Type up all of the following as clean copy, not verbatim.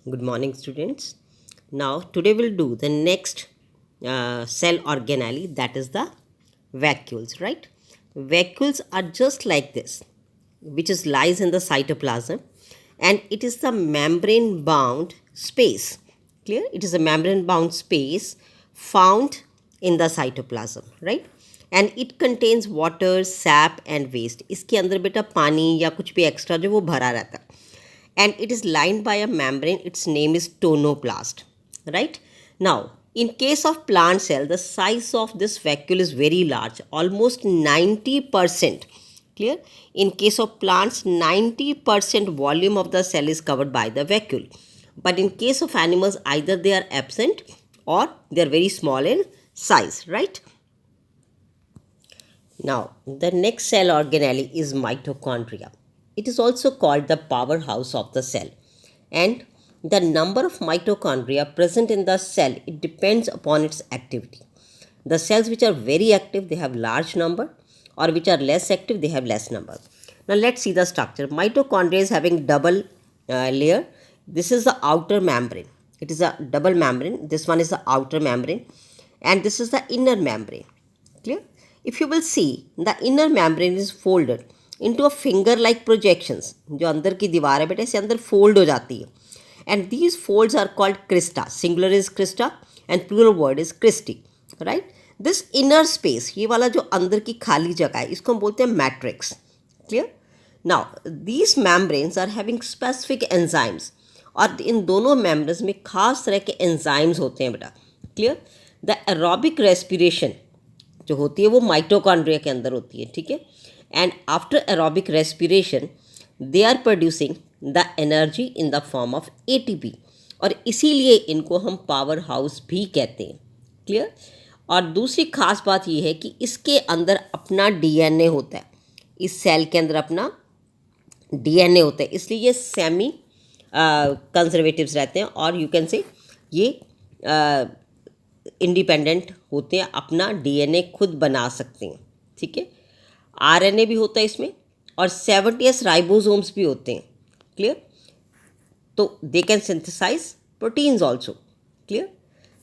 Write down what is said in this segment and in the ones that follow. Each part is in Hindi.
Good morning, students. Now, today we'll do the next cell organelle, that is the vacuoles, right? Vacuoles are just like this, which is lies in the cytoplasm, and it is the membrane bound space. Clear? It is a membrane bound space found in the cytoplasm, right? And it contains water, sap and waste. इसके अंदर बेटा पानी या कुछ भी एक्स्ट्रा जो वो भरा रहता है, and it is lined by a membrane. Its name is tonoplast, right? Now, in case of plant cell, the size of this vacuole is very large, almost 90%. Clear? In case of plants, 90% volume of the cell is covered by the vacuole. But in case of animals, either they are absent or they are very small in size, right? Now, the next cell organelle is mitochondria. It is also called the powerhouse of the cell. And the number of mitochondria present in the cell, it depends upon its activity. The cells which are very active, they have large number, or which are less active, they have less number. Now let's see the structure. Mitochondria is having double layer. This is the outer membrane. It is a double membrane. This one is the outer membrane, and this is the inner membrane. Clear? If you will see, the inner membrane is folded into a finger like projections. जो अंदर की दीवार है बेटा इसे अंदर फोल्ड हो जाती है, and these folds are called crista. Singular is crista and plural word is cristae, right? This inner space, ये वाला जो अंदर की खाली जगह है, इसको हम बोलते हैं matrix. Clear? Now these membranes are having specific enzymes, और इन दोनों membranes में खास तरह के enzymes होते हैं बेटा. Clear? The aerobic respiration जो होती है वो माइटोकॉन्ड्रिया के अंदर होती है, ठीक है. And after aerobic respiration they are producing the energy in the form of ATP, और इसीलिए इनको हम पावर हाउस भी कहते हैं. क्लियर? और दूसरी खास बात ये है कि इसके अंदर अपना डीएनए होता है. इस सेल के अंदर अपना डीएनए होता है, इसलिए ये सेमी कंजर्वेटिव्स रहते हैं, और यू कैन से ये इंडिपेंडेंट होते हैं, अपना डीएनए खुद बना सकते हैं, ठीक है. आरएनए भी होता है इसमें, और 70s राइबोसोम्स भी होते हैं. क्लियर? तो they can synthesise proteins also. Clear?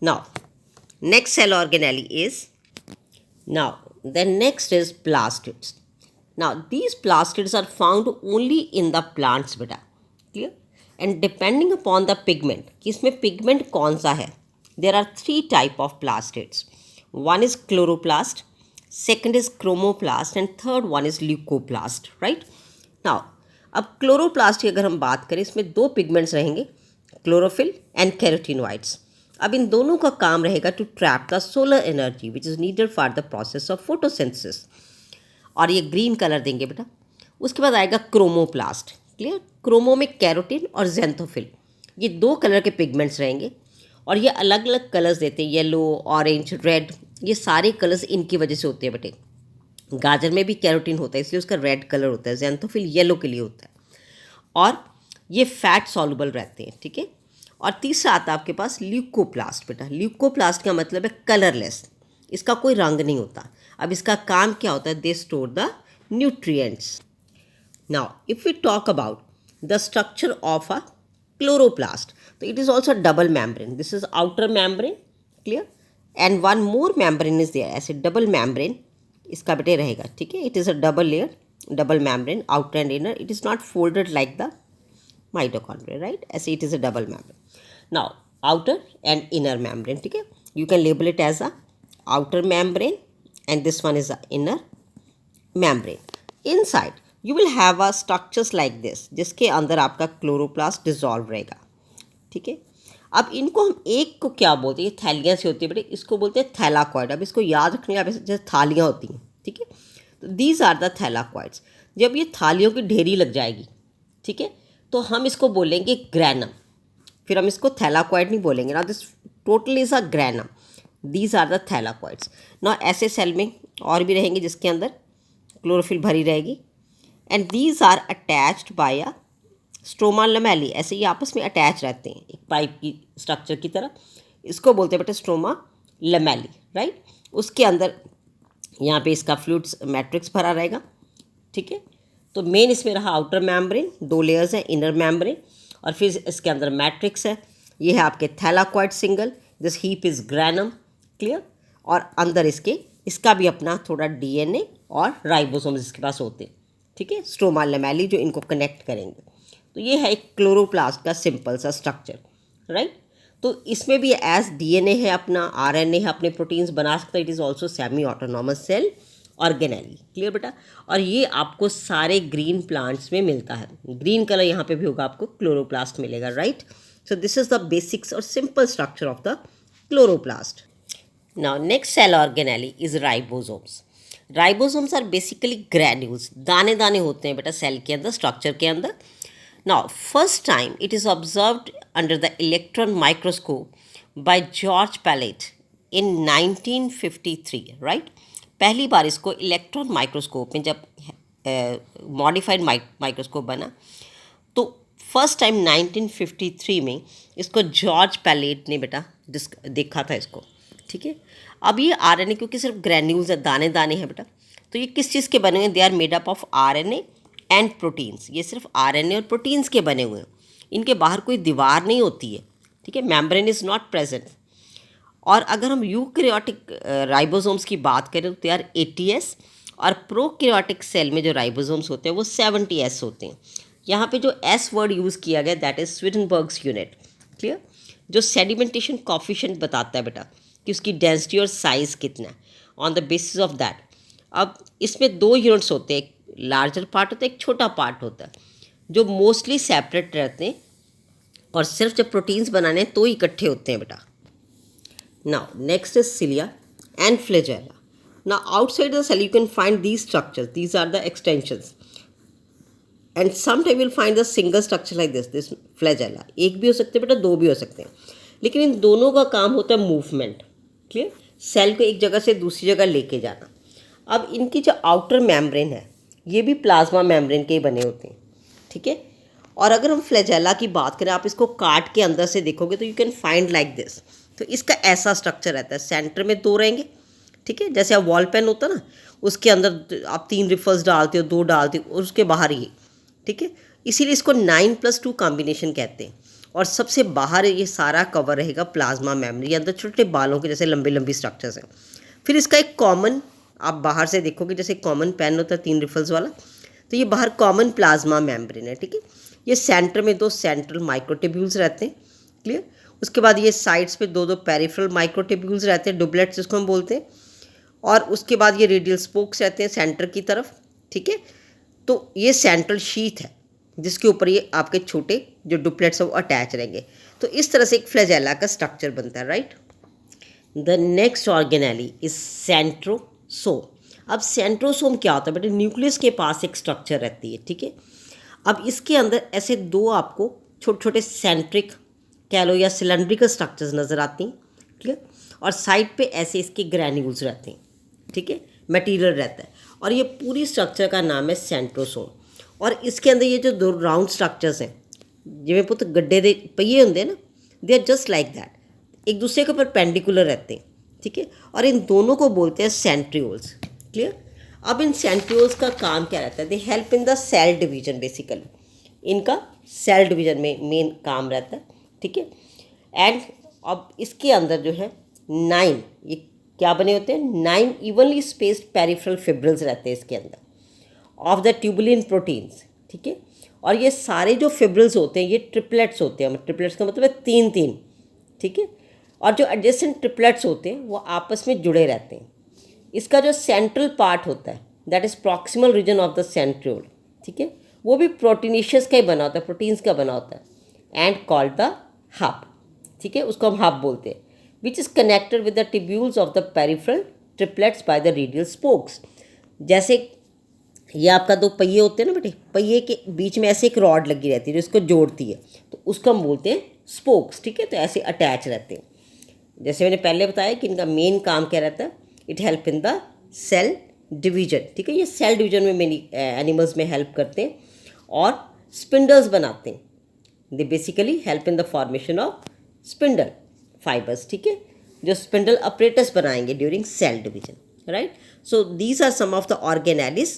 Now next cell organelle is, now the next is plastids. Now these plastids are found only in the plants बेटा. Clear? And depending upon the pigment, कि इसमें पिगमेंट कौन सा है, there are three type of plastids. One is chloroplast, second is chromoplast, and third one is leucoplast, right? Now अब क्लोरोप्लास्ट की अगर हम बात करें, इसमें दो पिगमेंट्स रहेंगे, क्लोरोफिल एंड कैरोटीनॉइड्स. अब इन दोनों का काम रहेगा to trap the solar energy which is needed for the process of photosynthesis, और ये ग्रीन कलर देंगे बेटा. उसके बाद आएगा क्रोमोप्लास्ट. क्लियर? क्रोमो में कैरोटीन और जेंथोफिल, ये दो कलर के पिगमेंट्स रहेंगे, और ये अलग अलग कलर्स देते हैं, येलो, ऑरेंज, रेड. ये सारे कलर्स इनकी वजह से होते हैं बेटे. गाजर में भी कैरोटीन होता है, इसलिए उसका रेड कलर होता है. जेंथोफिल येलो के लिए होता है, और ये फैट सॉल्युबल रहते हैं, ठीक है. और तीसरा आता है आपके पास ल्यूकोप्लास्ट बेटा. ल्यूकोप्लास्ट का मतलब है कलरलेस, इसका कोई रंग नहीं होता. अब इसका काम क्या होता है? They store the nutrients. Now if we talk about the structure of a chloroplast, so it is also a double membrane. This is outer membrane. Clear? And one more membrane is there, ऐसे double membrane इसका बेटे रहेगा, ठीक है. It is a double layer, double membrane, outer and inner. It is not folded like the mitochondria, right? ऐसे it is a double membrane. Now outer and inner membrane, ठीक है. You can label it as a outer membrane, and this one is a inner membrane. Inside you will have a structures like this, जिसके अंदर आपका क्लोरोप्लास्ट डिजॉल्व रहेगा, ठीक है. अब इनको हम एक को क्या बोलते हैं? ये थैलियाँ से होती है बेटे, इसको बोलते हैं थैलाकॉइड. अब इसको याद रखने का, जैसे थालियाँ होती हैं, ठीक है. तो दीज आर द थैलाकॉइड्स. जब ये थालियों की ढेरी लग जाएगी, ठीक है, तो हम इसको बोलेंगे ग्रैनम. फिर हम इसको थैलाकॉइड नहीं बोलेंगे ना, this total is a granum. These are the thylakoids. ना ऐसे सेल में और भी रहेंगे जिसके अंदर क्लोरोफिल भरी रहेगी, and these are attached by a stroma lamellae. ऐसे ये आपस में अटैच रहते हैं एक पाइप की स्ट्रक्चर की तरह. इसको बोलते हैं बेटा स्ट्रोमा लमेली, राइट. उसके अंदर यहाँ पे इसका फ्लूइड्स मैट्रिक्स भरा रहेगा, ठीक है. तो मेन इसमें रहा आउटर मेम्ब्रेन, दो लेयर्स हैं, इनर मेम्ब्रेन, और फिर इसके अंदर मैट्रिक्स है, ये है आपके thylakoid single, this heap is granum, clear. और अंदर इसका भी अपना थोड़ा डीएनए और राइबोसोम्स इसके पास होते हैं, ठीक है, स्ट्रोमा लैमेली जो इनको कनेक्ट करेंगे। तो ये है एक क्लोरोप्लास्ट का सिंपल सा स्ट्रक्चर, राइट। तो इसमें भी एज डीएनए है अपना, आरएनए है, अपने प्रोटीन्स बना सकता है। It is also semi autonomous cell organelle, clear बेटा। और ये आपको सारे ग्रीन प्लांट्स में मिलता है, ग्रीन कलर यहाँ पे भी होगा, आपको क्लोरोप्लास्ट मिलेगा, right. So this is the basics और simple structure of the chloroplast. Now next cell organelle is ribosomes. Ribosomes are basically granules, दाने दाने होते हैं बेटा सेल के अंदर, स्ट्रक्चर के अंदर। Now first time it is observed under the electron microscope by George Palade in 1953, right. पहली बार इसको इलेक्ट्रॉन माइक्रोस्कोप में जब मॉडिफाइड माइक्रोस्कोप बना तो फर्स्ट टाइम 1953 में इसको जॉर्ज पैलेट ने बेटा देखा था इसको, ठीक है। अब ये आरएनए क्योंकि सिर्फ ग्रैन्यूल्स है, दाने दाने हैं बेटा, तो ये किस चीज़ के बने हुए हैं? They are made up of RNA and proteins. ये सिर्फ आरएनए और प्रोटीन्स के बने हुए हैं, इनके बाहर कोई दीवार नहीं होती है, ठीक है, मेम्ब्रेन इज़ नॉट प्रेजेंट। और अगर हम यूकैरियोटिक राइबोसोम्स की बात करें तो दे आर 80S, और प्रोकैरियोटिक सेल में जो राइबोसोम्स होते हैं वो 70S होते हैं। यहाँ पे जो एस वर्ड यूज़ किया गया दैट इज़ स्वीडनबर्ग्स यूनिट, क्लियर, जो सेडिमेंटेशन कॉफिशिएंट बताता है बेटा कि उसकी डेंसिटी और साइज़ कितना है, on the basis of that. अब इसमें दो यूनिट्स होते हैं, एक लार्जर पार्ट होता है, एक छोटा पार्ट होता है, जो मोस्टली सेपरेट रहते हैं और सिर्फ जब प्रोटीन्स बनाने हैं तो ही इकट्ठे होते हैं बेटा। Now, next is cilia and flagella. Now, outside the cell, you can find these structures. These are the extensions. And sometimes you'll find the single structure like this flagella. एक भी हो सकते हैं बेटा, दो भी हो सकते हैं, लेकिन इन दोनों का काम होता है मूवमेंट, क्लियर, सेल को एक जगह से दूसरी जगह लेके जाना। अब इनकी जो आउटर मेम्ब्रेन है ये भी प्लाज्मा मेम्ब्रेन के ही बने होते हैं, ठीक है। और अगर हम फ्लैजेला की बात करें, आप इसको काट के अंदर से देखोगे तो you can find like this. तो इसका ऐसा स्ट्रक्चर रहता है, सेंटर में दो रहेंगे, ठीक है, जैसे आप वॉल पेन होता है ना, उसके अंदर आप 3 रिफल्स डालते हो, 2 डालते हो और उसके बाहर ये, ठीक है, इसीलिए इसको 9+2 कॉम्बिनेशन कहते हैं। और सबसे बाहर ये सारा कवर रहेगा प्लाज्मा मेम्ब्रेन, अंदर छोटे बालों के जैसे लंबी लंबी स्ट्रक्चर्स हैं। फिर इसका एक कॉमन, आप बाहर से देखोगे जैसे कॉमन पेन होता है 3 रिफल्स वाला, तो ये बाहर कॉमन प्लाज्मा मेम्ब्रेन है, ठीक है। ये सेंटर में 2 सेंट्रल माइक्रोट्यूब्यूल्स रहते हैं, क्लियर। उसके बाद ये साइड्स पे 2 पेरिफेरल माइक्रोट्यूब्यूल्स रहते हैं, डुबलेट्स जिसको हम बोलते हैं। और उसके बाद ये रेडियल स्पोक्स रहते हैं सेंटर की तरफ, ठीक है। तो ये सेंट्रल शीथ है जिसके ऊपर ये आपके छोटे जो डुप्लेट्स हैं वो अटैच रहेंगे। तो इस तरह से एक फ्लैजेला का स्ट्रक्चर बनता है, right. The next organelle is centrosome. अब सेंट्रोसोम क्या होता है बेटे? न्यूक्लियस के पास एक स्ट्रक्चर रहती है, ठीक है। अब इसके अंदर ऐसे 2 आपको छोटे छोटे सेंट्रिक कह लो या सिलेंड्रिकल स्ट्रक्चर्स नज़र आती हैं, क्लियर। और साइड पे ऐसे इसके ग्रैन्यूल्स रहते हैं, ठीक है, मटेरियल रहता है। और ये पूरी स्ट्रक्चर का नाम है सेंट्रोसोम। और इसके अंदर ये जो 2 राउंड स्ट्रक्चर्स हैं, जिमें पुत गड्ढे दे पहिए होंगे ना, they are just like that, एक दूसरे के परपेंडिकुलर रहते हैं, ठीक है। और इन दोनों को बोलते हैं सेंट्रियोल्स, क्लियर। अब इन सेंट्रियोल्स का काम क्या रहता है? They help in the cell division, basically इनका सेल डिवीजन में मेन काम रहता है, ठीक है। एंड अब इसके अंदर जो है 9, ये क्या बने होते हैं? 9 इवनली स्पेस्ड पेरिफेरल फिब्रिल्स रहते हैं इसके अंदर ऑफ द ट्यूबुलिन प्रोटीन्स, ठीक है। और ये सारे जो फिब्रिल्स होते हैं ये ट्रिपलेट्स होते हैं, ट्रिपलेट्स का मतलब है 3-3, ठीक है। और जो एडजेसेंट ट्रिपलेट्स होते हैं वो आपस में जुड़े रहते हैं। इसका जो सेंट्रल पार्ट होता है that is proximal region of the centriole, ठीक है, वो भी प्रोटीनेशियस का ही बना होता है, प्रोटीन्स का बना होता है, एंड कॉल्ड द हब, ठीक है, उसको हम हब बोलते हैं, which is connected with the tubules of the peripheral triplets by the radial spokes. जैसे ये आपका 2 पहिए होते हैं ना बेटे, पहिए के बीच में ऐसे एक रॉड लगी रहती है जो इसको जोड़ती है, तो उसको हम बोलते हैं स्पोक्स, ठीक है। तो ऐसे अटैच रहते हैं। जैसे मैंने पहले बताया कि इनका मेन काम क्या रहता है, it help in the cell division, ठीक है। ये सेल डिवीजन में मेनी एनिमल्स में हेल्प करते हैं और स्पिंडल्स बनाते हैं। They basically help in the formation of spindle fibres, ठीक है, जो स्पिंडल अपरेटस बनाएंगे during cell division, right. So these are some of the organelles,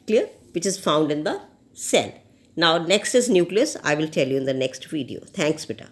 clear, which is found in the cell. Now next is nucleus. I will tell you in the next video. Thanks beta.